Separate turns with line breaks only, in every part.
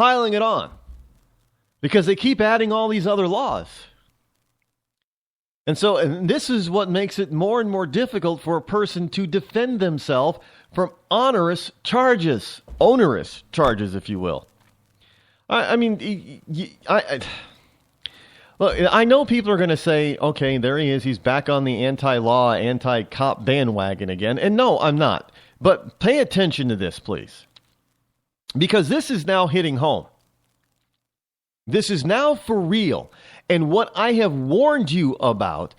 piling it on because they keep adding all these other laws. And this is what makes it more and more difficult for a person to defend themselves from onerous charges, if you will. Look, I know people are going to say, okay, there he is. He's back on the anti-law, anti-cop bandwagon again. And no, I'm not. But pay attention to this, please. Because this is now hitting home. This is now for real. And what I have warned you about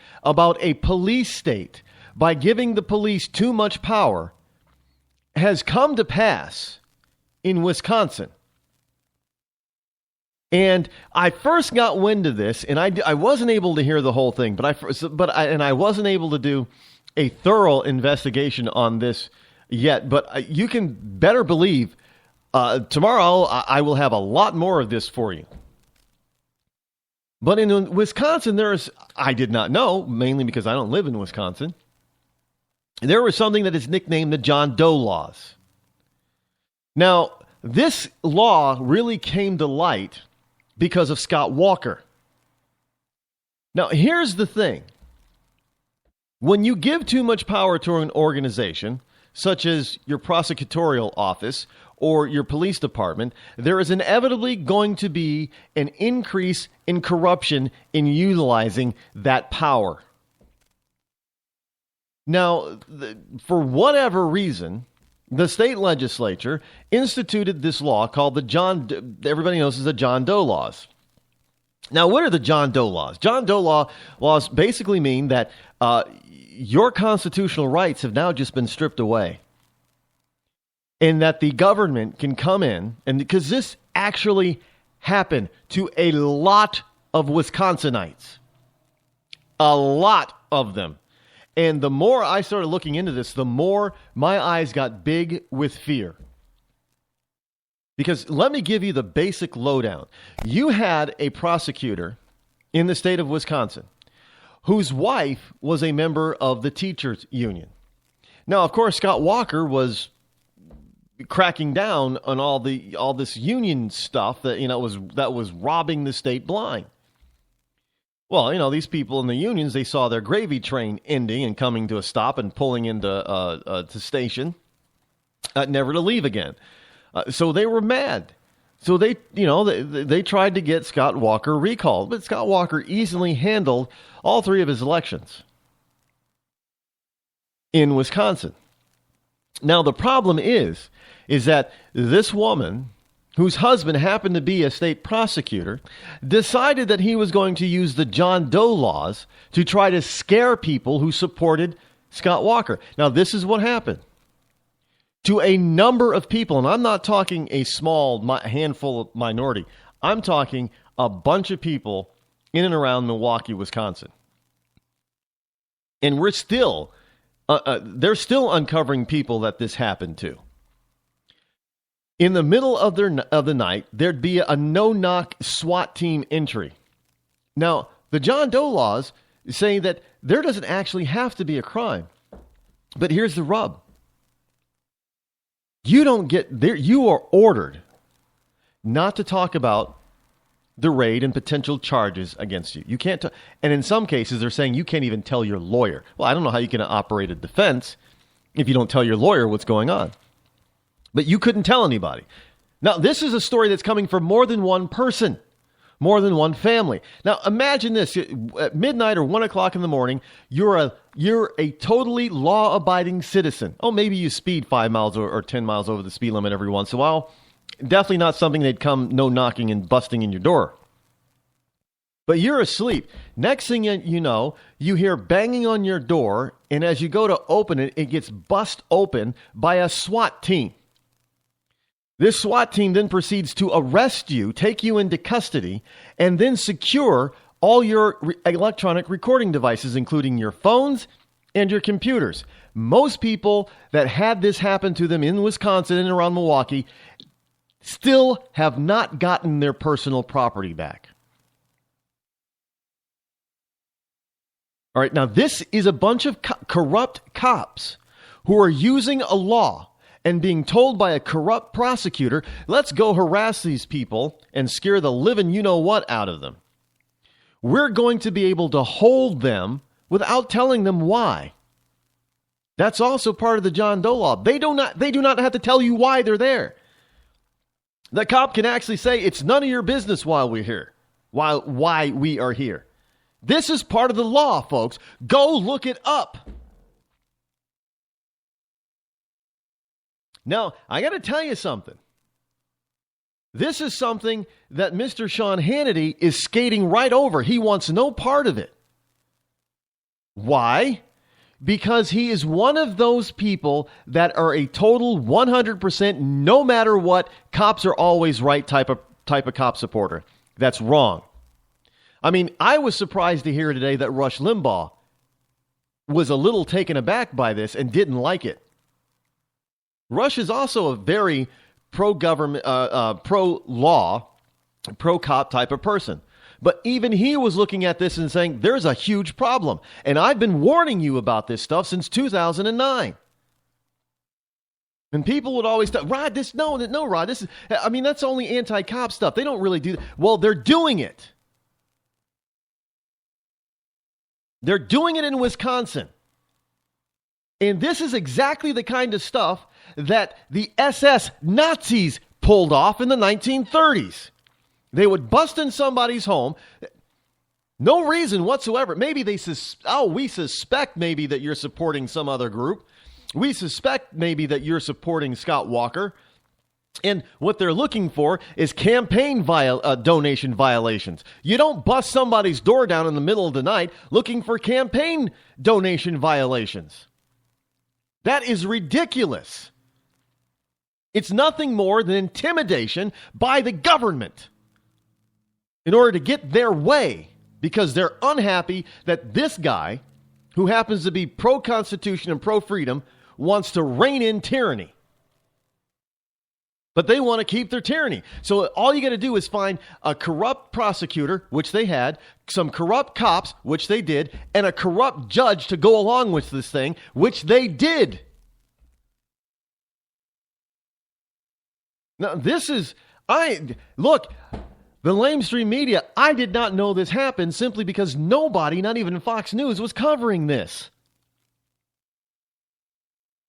a police state, by giving the police too much power, has come to pass in Wisconsin. And I first got wind of this, and I wasn't able to hear the whole thing, but I wasn't able to do a thorough investigation on this yet. But you can better believe tomorrow I will have a lot more of this for you. But in Wisconsin, I did not know, mainly because I don't live in Wisconsin, there was something that is nicknamed the John Doe laws. Now, this law really came to light because of Scott Walker. Now, here's the thing. When you give too much power to an organization, such as your prosecutorial office or your police department, there is inevitably going to be an increase in corruption in utilizing that power. Now, for whatever reason, the state legislature instituted this law called everybody knows as the John Doe laws. Now, what are the John Doe laws? John Doe laws basically mean that your constitutional rights have now just been stripped away. And that the government can come in, and because this actually happened to a lot of Wisconsinites. A lot of them. And the more I started looking into this, the more my eyes got big with fear. Because let me give you the basic lowdown. You had a prosecutor in the state of Wisconsin whose wife was a member of the teachers union. Now, of course, Scott Walker was cracking down on all this union stuff that was robbing the state blind. Well, these people in the unions, they saw their gravy train ending and coming to a stop and pulling into to station, never to leave again. So they were mad. So they tried to get Scott Walker recalled, but Scott Walker easily handled all three of his elections in Wisconsin. Now, the problem is that this woman, whose husband happened to be a state prosecutor, decided that he was going to use the John Doe laws to try to scare people who supported Scott Walker. Now, this is what happened. To a number of people, and I'm not talking a small handful of minority, I'm talking a bunch of people in and around Milwaukee, Wisconsin. And we're still, they're still uncovering people that this happened to. In the middle of the night, there'd be a no-knock SWAT team entry. Now, the John Doe laws say that there doesn't actually have to be a crime. But here's the rub. You don't get there. You are ordered not to talk about the raid and potential charges against you. You can't. And in some cases, they're saying you can't even tell your lawyer. Well, I don't know how you can operate a defense if you don't tell your lawyer what's going on. But you couldn't tell anybody. Now, this is a story that's coming from more than one person, more than one family. Now, imagine this. At midnight or 1 o'clock in the morning, you're a totally law-abiding citizen. Oh, maybe you speed 5 miles or 10 miles over the speed limit every once in a while. Definitely not something they'd come no knocking and busting in your door. But you're asleep. Next thing you know, you hear banging on your door, and as you go to open it, it gets bust open by a SWAT team. This SWAT team then proceeds to arrest you, take you into custody, and then secure all your electronic recording devices, including your phones and your computers. Most people that had this happen to them in Wisconsin and around Milwaukee still have not gotten their personal property back. All right, now this is a bunch of corrupt cops who are using a law and being told by a corrupt prosecutor, let's go harass these people and scare the living you-know-what out of them. We're going to be able to hold them without telling them why. That's also part of the John Doe law. They do not have to tell you why they're there. The cop can actually say, it's none of your business why we're here, why we are here. This is part of the law, folks. Go look it up. Now, I got to tell you something. This is something that Mr. Sean Hannity is skating right over. He wants no part of it. Why? Because he is one of those people that are a total 100% no matter what, cops are always right type of cop supporter. That's wrong. I mean, I was surprised to hear today that Rush Limbaugh was a little taken aback by this and didn't like it. Rush is also a very pro-government, pro-law, pro-cop type of person. But even he was looking at this and saying, there's a huge problem. And I've been warning you about this stuff since 2009. And people would always tell, Rod, no, Rod, this is, I mean, that's only anti-cop stuff. They don't really do that. Well, they're doing it. They're doing it in Wisconsin. And this is exactly the kind of stuff that the SS Nazis pulled off in the 1930s. They would bust in somebody's home. No reason whatsoever. Maybe we suspect maybe that you're supporting some other group. We suspect maybe that you're supporting Scott Walker. And what they're looking for is campaign donation violations. You don't bust somebody's door down in the middle of the night looking for campaign donation violations. That is ridiculous. It's nothing more than intimidation by the government in order to get their way, because they're unhappy that this guy, who happens to be pro-Constitution and pro-freedom, wants to rein in tyranny. But they want to keep their tyranny. So all you got to do is find a corrupt prosecutor, which they had, some corrupt cops, which they did, and a corrupt judge to go along with this thing, which they did. Now, the lamestream media, I did not know this happened simply because nobody, not even Fox News, was covering this.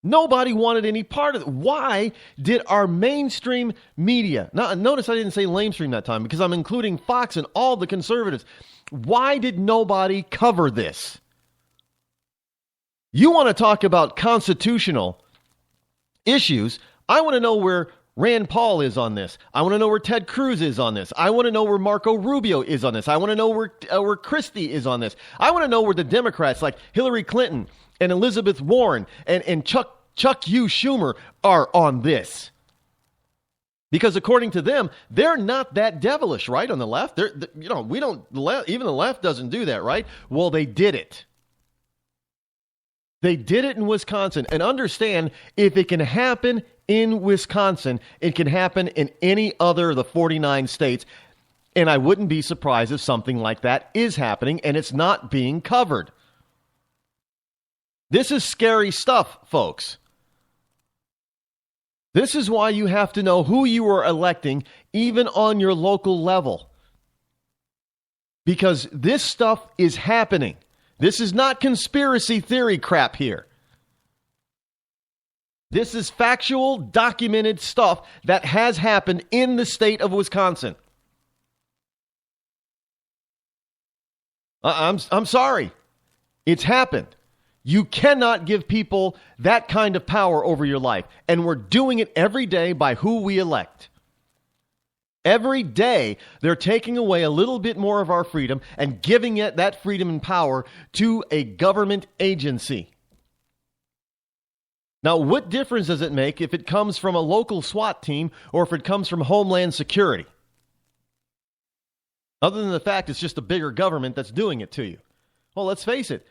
Nobody wanted any part of it. Why did our mainstream media, now notice I didn't say lamestream that time because I'm including Fox and all the conservatives. Why did nobody cover this? You want to talk about constitutional issues? I want to know where Rand Paul is on this. I want to know where Ted Cruz is on this. I want to know where Marco Rubio is on this. I want to know where Christie is on this. I want to know where the Democrats like Hillary Clinton and Elizabeth Warren and Chuck U. Schumer are on this. Because according to them, they're not that devilish, right? On the left, even the left doesn't do that, right? Well, they did it. They did it in Wisconsin. And understand, if it can happen in Wisconsin, it can happen in any other of the 49 states. And I wouldn't be surprised if something like that is happening and it's not being covered. This is scary stuff, folks. This is why you have to know who you are electing, even on your local level. Because this stuff is happening. This is not conspiracy theory crap here. This is factual, documented stuff that has happened in the state of Wisconsin. I'm sorry. It's happened. You cannot give people that kind of power over your life. And we're doing it every day by who we elect. Every day, they're taking away a little bit more of our freedom and giving it that freedom and power to a government agency. Now, what difference does it make if it comes from a local SWAT team or if it comes from Homeland Security? Other than the fact it's just a bigger government that's doing it to you. Well, let's face it.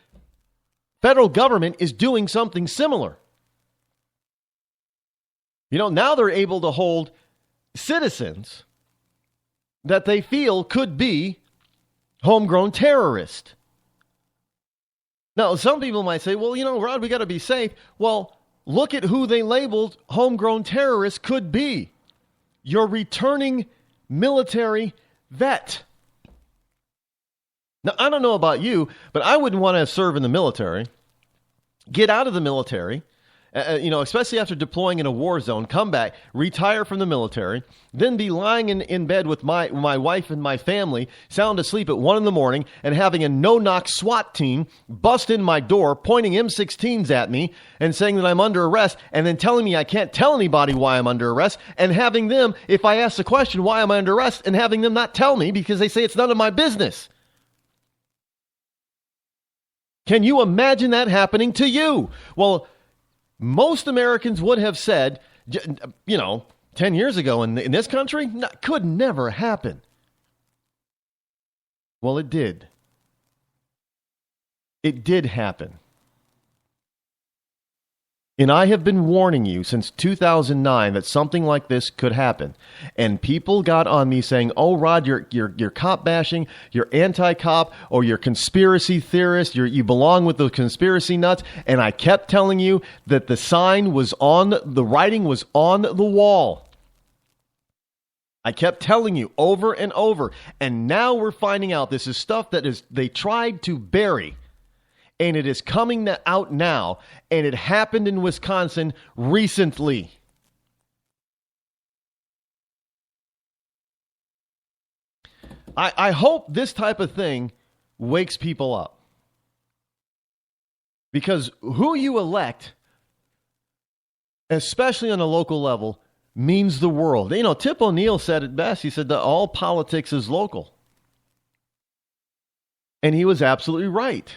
Federal government is doing something similar. Now they're able to hold citizens that they feel could be homegrown terrorists. Now, some people might say, well, Rod, we got to be safe. Well, look at who they labeled homegrown terrorists could be. Your returning military vet. Now, I don't know about you, but I wouldn't want to serve in the military. Get out of the military, especially after deploying in a war zone, come back, retire from the military, then be lying in bed with my wife and my family, sound asleep at 1 a.m, and having a no-knock SWAT team bust in my door, pointing M16s at me and saying that I'm under arrest, and then telling me I can't tell anybody why I'm under arrest, and having them, if I ask the question, why am I under arrest, and having them not tell me because they say it's none of my business. Can you imagine that happening to you? Well, most Americans would have said, 10 years ago in this country, could never happen. Well, it did. It did happen. And I have been warning you since 2009 that something like this could happen. And people got on me saying, "Oh, Rod, you're cop bashing, you're anti-cop, or you're conspiracy theorist, you belong with the conspiracy nuts." And I kept telling you that the writing was on the wall. I kept telling you over and over. And now we're finding out this is stuff that they tried to bury. And it is coming out now, and it happened in Wisconsin recently. I hope this type of thing wakes people up. Because who you elect, especially on a local level, means the world. Tip O'Neill said it best. He said that all politics is local. And he was absolutely right.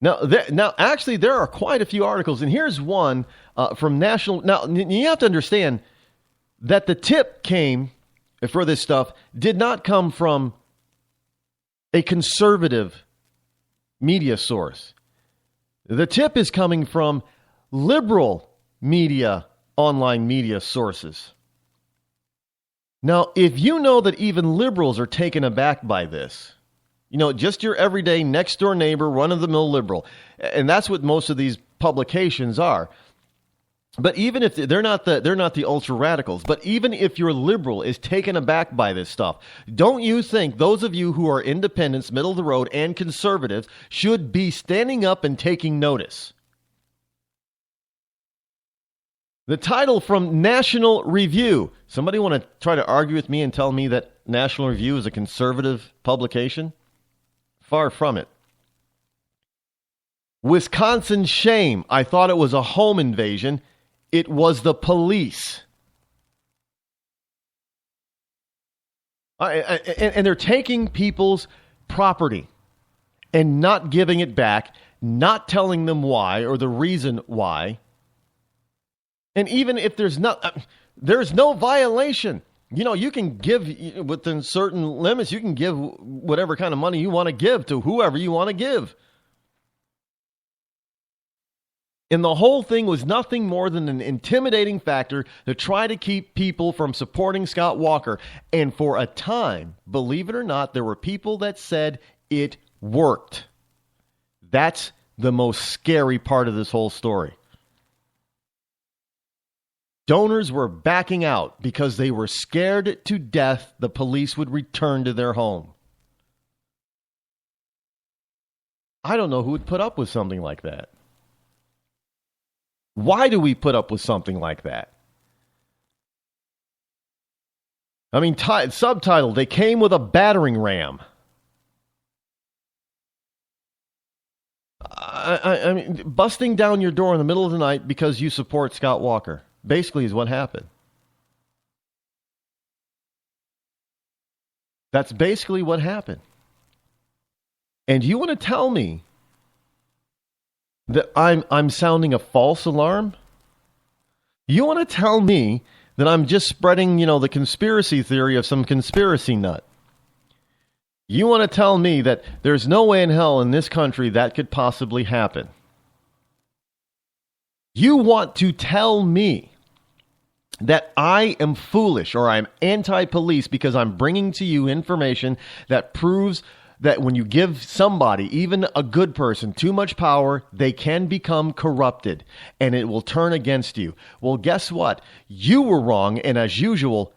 Now, actually, there are quite a few articles, and here's one from National. Now, you have to understand that the tip came for this stuff did not come from a conservative media source. The tip is coming from liberal media, online media sources. Now, if you know that even liberals are taken aback by this, just your everyday next door neighbor, run-of-the-mill liberal. And that's what most of these publications are. But even if they're not the ultra radicals, but even if your liberal is taken aback by this stuff, don't you think those of you who are independents, middle of the road, and conservatives should be standing up and taking notice? The title from National Review. Somebody want to try to argue with me and tell me that National Review is a conservative publication? Far from it. Wisconsin shame. I thought it was a home invasion. It was the police. And they're taking people's property and not giving it back, not telling them why or the reason why. And even if there's no violation. You can give within certain limits. You can give whatever kind of money you want to give to whoever you want to give. And the whole thing was nothing more than an intimidating factor to try to keep people from supporting Scott Walker. And for a time, believe it or not, there were people that said it worked. That's the most scary part of this whole story. Donors were backing out because they were scared to death the police would return to their home. I don't know who would put up with something like that. Why do we put up with something like that? I mean, subtitle, they came with a battering ram. I mean, busting down your door in the middle of the night because you support Scott Walker. Basically is what happened. That's basically what happened. And you want to tell me that I'm sounding a false alarm? You want to tell me that I'm just spreading, the conspiracy theory of some conspiracy nut? You want to tell me that there's no way in hell in this country that could possibly happen? You want to tell me that I am foolish or I'm anti-police because I'm bringing to you information that proves that when you give somebody, even a good person, too much power, they can become corrupted and it will turn against you. Well, guess what? You were wrong, and as usual,